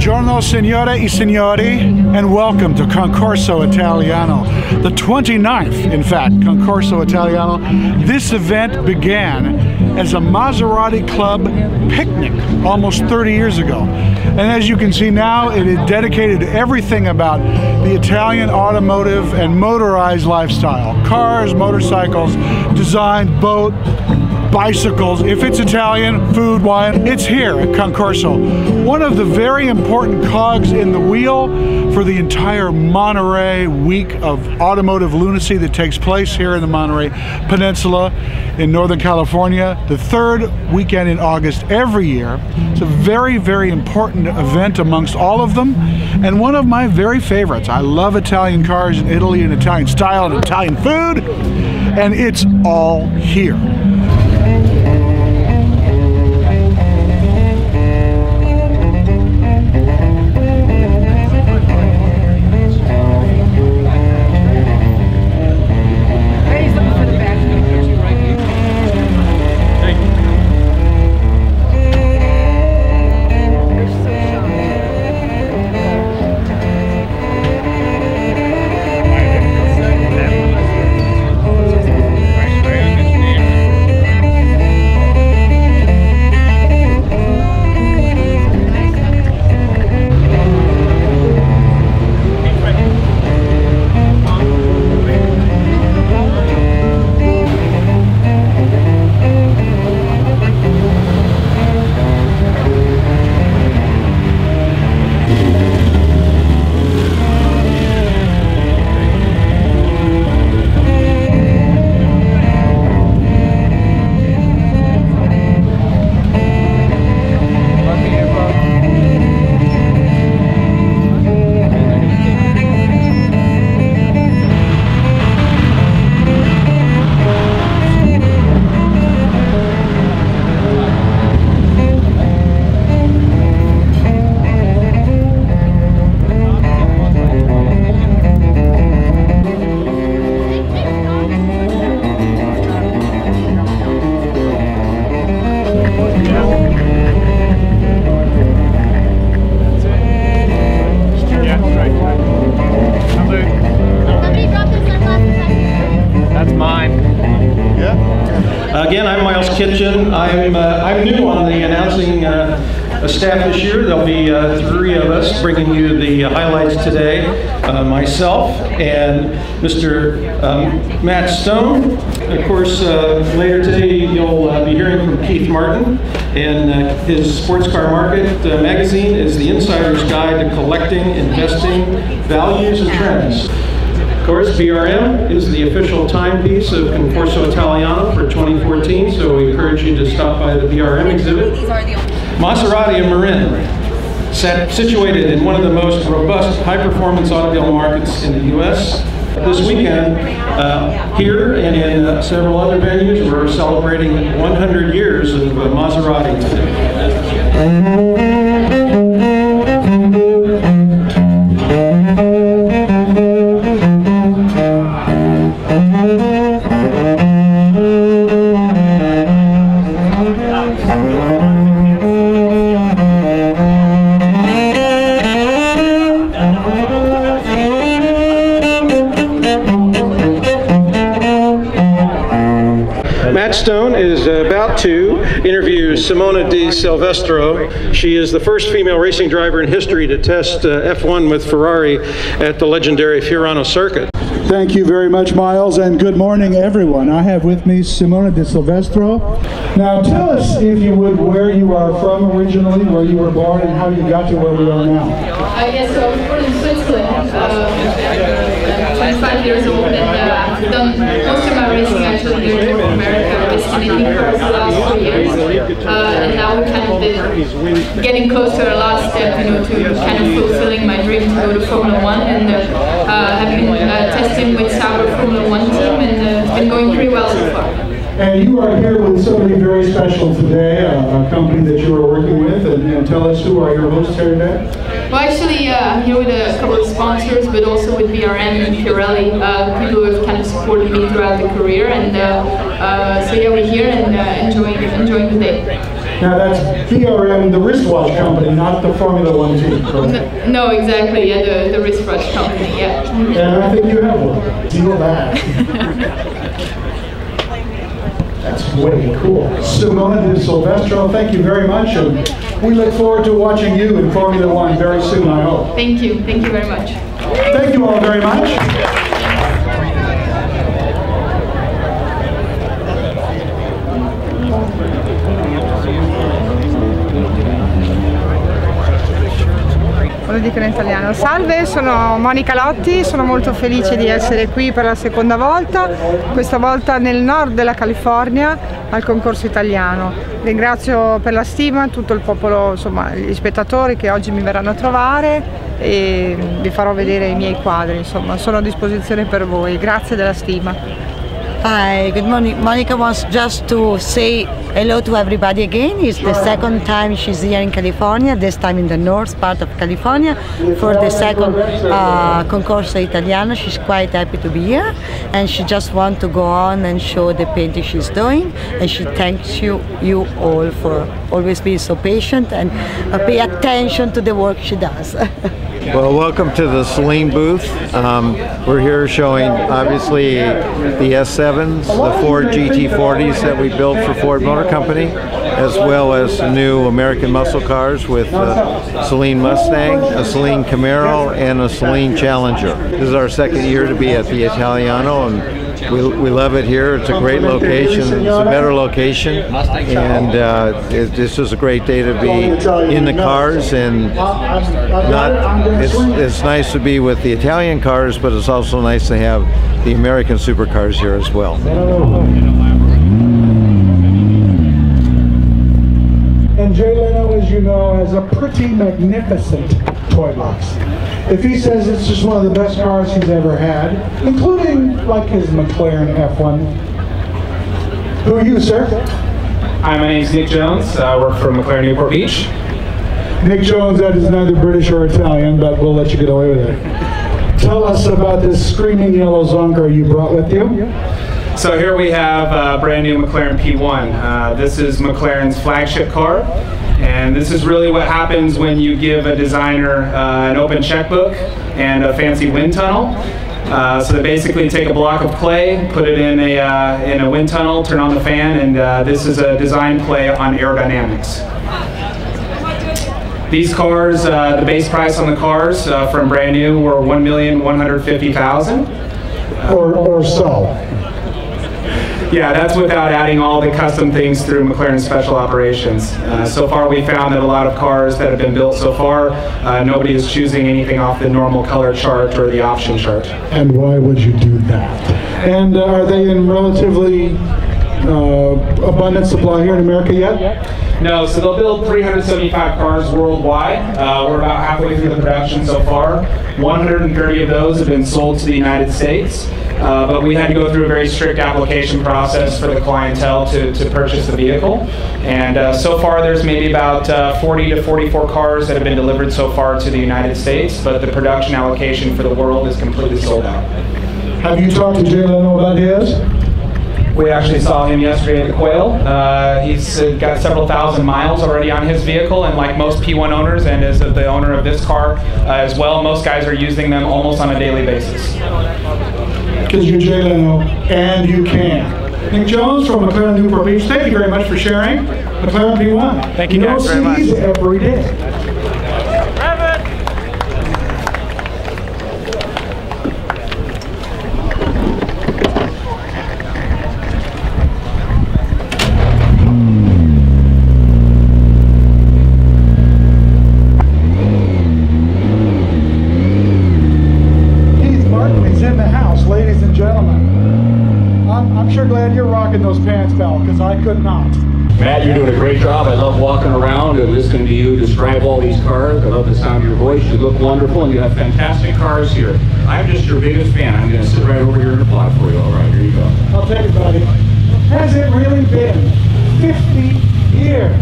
Buongiorno signore e signori, and welcome to Concorso Italiano, the 29th, in fact, Concorso Italiano. This event began as a Maserati Club picnic almost 30 years ago. And as you can see now, it is dedicated to everything about the Italian automotive and motorized lifestyle. Cars, motorcycles, design, boat, bicycles. If it's Italian, food, wine, it's here at Concorso. One of the very important cogs in the wheel for the entire Monterey week of automotive lunacy that takes place here in the Monterey Peninsula in Northern California, the third weekend in August every year. It's a very, very important event amongst all of them, and one of my very favorites. I love Italian cars in Italy and Italian style and Italian food, and it's all here. I'm new on the announcing staff this year. There'll be three of us bringing you the highlights today. Myself and Mr. Matt Stone. Of course, later today you'll be hearing from Keith Martin, and his Sports Car Market magazine is the insider's guide to collecting, investing, values, and trends. Of course, BRM is the official timepiece of Concorso Italiano for 2014, so we encourage you to stop by the BRM exhibit. Maserati and Marin, situated in one of the most robust high-performance automobile markets in the U.S. This weekend, here and in several other venues, we're celebrating 100 years of Maserati today. Matt Stone is about to interview Simona De Silvestro. She is the first female racing driver in history to test F1 with Ferrari at the legendary Fiorano circuit. Thank you very much, Miles, and good morning, everyone. I have with me Simona De Silvestro. Now, tell us, if you would, where you are from originally, where you were born, and how you got to where we are now. Yes, so I was born in Switzerland. I'm 25 years old, and I've done most of my racing actually here in North America. I've raced in Indy for the last 4 years, and now we're kind of getting close to our last step, you know, to kind of fulfilling my dream to go to Formula 1, and I've been testing with our Formula 1 team, and it's been going pretty well so far. And you are here with somebody very special today, a company that you are working with, and tell us, who are your hosts here today? Well, actually, I'm here with a couple of sponsors, but also with BRM and Pirelli, people who have kind of supported me throughout the career, and so yeah, we're here and enjoying the day. Now that's BRM, the wristwatch company, not the Formula One team, correct? No, exactly, yeah, the wristwatch company, yeah. And I think you have one. Deal that. That's way cool. Simona De Silvestro, thank you very much, and we look forward to watching you in Formula One very soon, I hope. Thank you very much. Thank you all very much. Lo dico in italiano. Salve, sono Monica Lotti, sono molto felice di essere qui per la seconda volta, questa volta nel nord della California al Concorso Italiano. Ringrazio per la stima tutto il popolo, insomma gli spettatori che oggi mi verranno a trovare e vi farò vedere i miei quadri, insomma sono a disposizione per voi, grazie della stima. Hi, good morning. Monica wants just to say hello to everybody again. It's the second time she's here in California, this time in the north part of California for the second Concorso Italiano. She's quite happy to be here and she just wants to go on and show the painting she's doing, and she thanks you all for always being so patient and pay attention to the work she does. Well, welcome to the Celine booth. We're here showing obviously the S7s, the Ford GT40s that we built for Ford Motor Company, as well as new American muscle cars with a Celine Mustang, a Celine Camaro, and a Celine Challenger. This is our second year to be at the Italiano, and we love it here. It's a great location. It's a better location, and this is a great day to be in the cars, and it's nice to be with the Italian cars, but it's also nice to have the American supercars here as well. And Jay Leno, as you know, has a pretty magnificent toy box. If he says it's just one of the best cars he's ever had, including like his McLaren F1. Who are you, sir? Hi, my name's Nick Jones. I work for McLaren Newport Beach. Nick Jones, that is neither British or Italian, but we'll let you get away with it. Tell us about this screaming yellow Zonker you brought with you. So here we have a brand new McLaren P1. This is McLaren's flagship car, and this is really what happens when you give a designer an open checkbook and a fancy wind tunnel. So they basically take a block of clay, put it in a wind tunnel, turn on the fan, and this is a design play on aerodynamics. These cars, the base price on the cars from brand new were $1,150,000. Or so. Yeah, that's without adding all the custom things through McLaren Special Operations. So far we found that a lot of cars that have been built so far, nobody is choosing anything off the normal color chart or the option chart. And why would you do that? And are they in relatively abundant supply here in America yet? No, so they'll build 375 cars worldwide. We're about halfway through the production so far. 130 of those have been sold to the United States. But we had to go through a very strict application process for the clientele to purchase the vehicle. And so far there's maybe about 40 to 44 cars that have been delivered so far to the United States, but the production allocation for the world is completely sold out. Have you talked to Jay Leno about his? We actually saw him yesterday at the Quail. He's got several thousand miles already on his vehicle, and like most P1 owners, and as the owner of this car as well, most guys are using them almost on a daily basis. Because you're Jay Leno, and you can. Nick Jones from McLaren Newport Beach, thank you very much for sharing McLaren P1. Thank you guys very much. Every day. Those pants, pal, because I could not. Matt, you're doing a great job. I love walking around and listening to you describe all these cars. I love the sound of your voice. You look wonderful, and you have fantastic cars here. I'm just your biggest fan. I'm going to sit right over here and applaud for you. All right, here you go. I'll take it, buddy. Has it really been 50 years?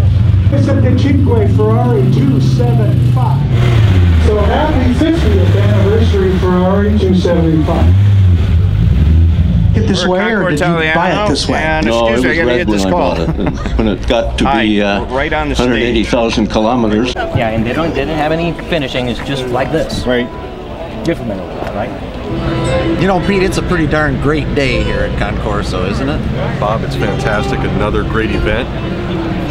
It's a De Cinque Ferrari 275. So happy 50th anniversary Ferrari 275. Get this this way, or did you buy it this way? No, it was red when I bought it. And when it got to be right on the 180,000 kilometers. Yeah, and they didn't have any finishing. It's just like this. Right. Different, right? You know, Pete, it's a pretty darn great day here at Concorso, isn't it? Bob, it's fantastic. Another great event.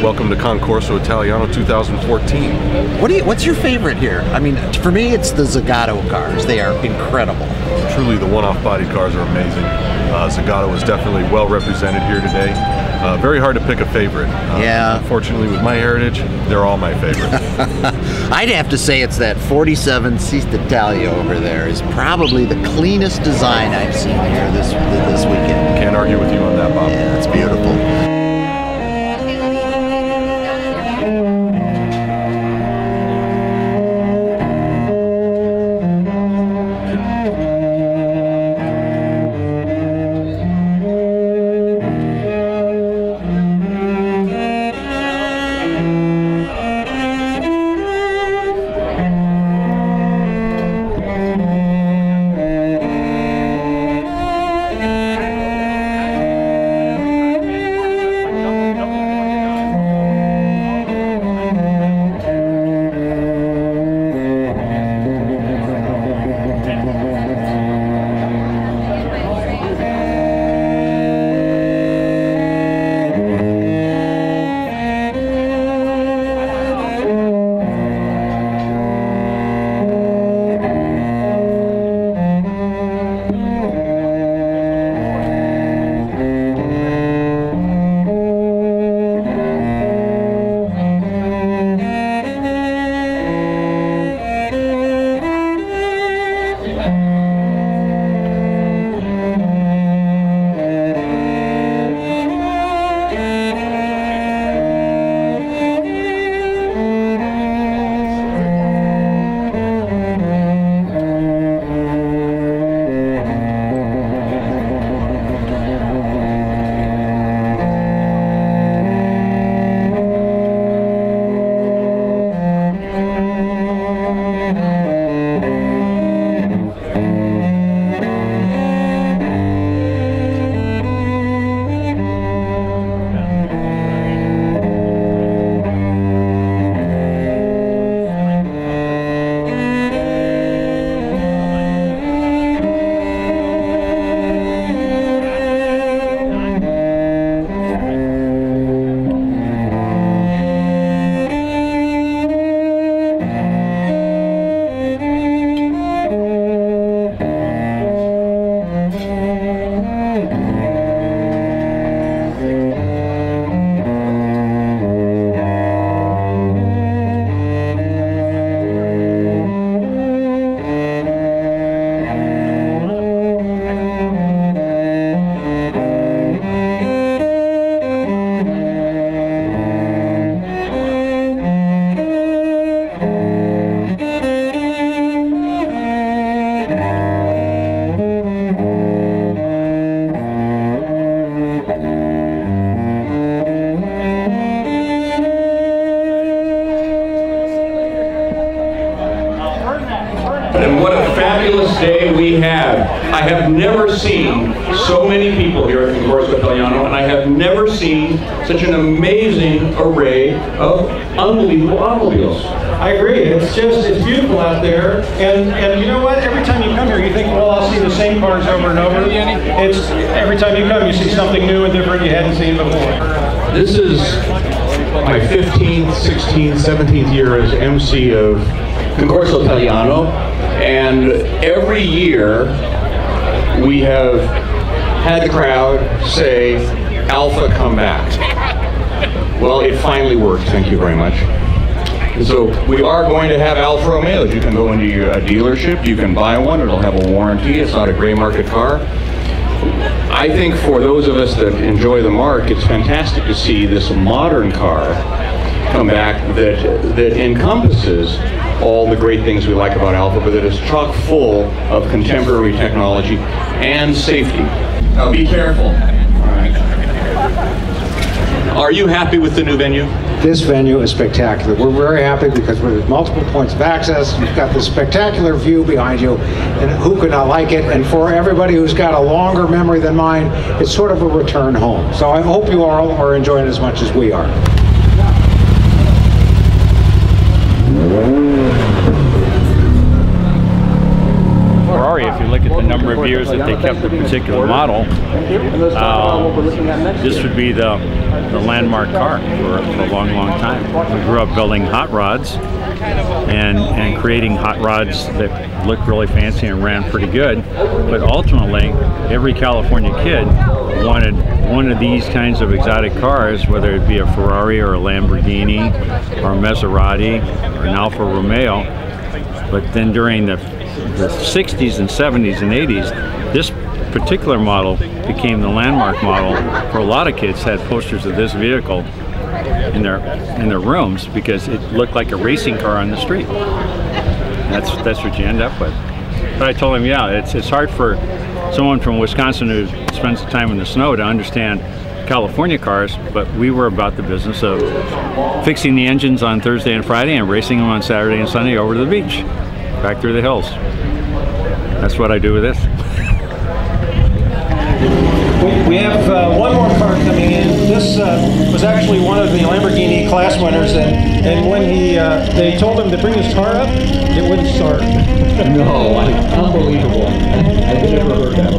Welcome to Concorso Italiano 2014. What's your favorite here? I mean, for me, it's the Zagato cars. They are incredible. Truly, the one-off body cars are amazing. Zagato is definitely well represented here today. Very hard to pick a favorite. Yeah. Unfortunately, with my heritage, they're all my favorites. I'd have to say it's that 47 Italia over there is probably the cleanest design I've seen here this weekend. Can't argue with you on that, Bob. Yeah, it's beautiful. And what a fabulous day we had. I have never seen so many people here at Concorso Italiano, and I have never seen such an amazing array of unbelievable automobiles. I agree. It's beautiful out there, and you know what? Every time you come here, you think, well, I'll see the same cars over and over. It's every time you come, you see something new and different you hadn't seen before. This is my 15th, 16th, 17th year as MC of Concorso Italiano, and every year we have had the crowd say, Alfa, come back. Well, it finally worked. Thank you very much. And so we are going to have Alfa Romeos. You can go into a dealership, you can buy one, it'll have a warranty, it's not a gray market car. I think for those of us that enjoy the marque, it's fantastic to see this modern car come back that encompasses all the great things we like about Alfa, but that is chock full of contemporary technology and safety. Now be careful. All right. Are you happy with the new venue? this venue is spectacular. We're very happy because there's multiple points of access. You've got this spectacular view behind you, and who could not like it? And for everybody who's got a longer memory than mine, it's sort of a return home. So I hope you all are enjoying it as much as we are. Ferrari, if you look at the number of years that they kept a particular model, this would be the landmark car for a long, long time. We grew up building hot rods and creating hot rods that looked really fancy and ran pretty good, but ultimately every California kid wanted one of these kinds of exotic cars, whether it be a Ferrari or a Lamborghini or a Maserati or an Alfa Romeo. But then during the 60s and 70s and 80s, this particular model became the landmark model for a lot of kids. Had posters of this vehicle in their rooms because it looked like a racing car on the street. That's what you end up with. But I told him, yeah, it's hard for someone from Wisconsin who spends time in the snow to understand California cars, but we were about the business of fixing the engines on Thursday and Friday and racing them on Saturday and Sunday over to the beach, back through the hills. That's what I do with this. We have one more car coming in. This was actually one of the Lamborghini class winners, and when they told him to bring his car up, it wouldn't start. No, unbelievable. I've never heard that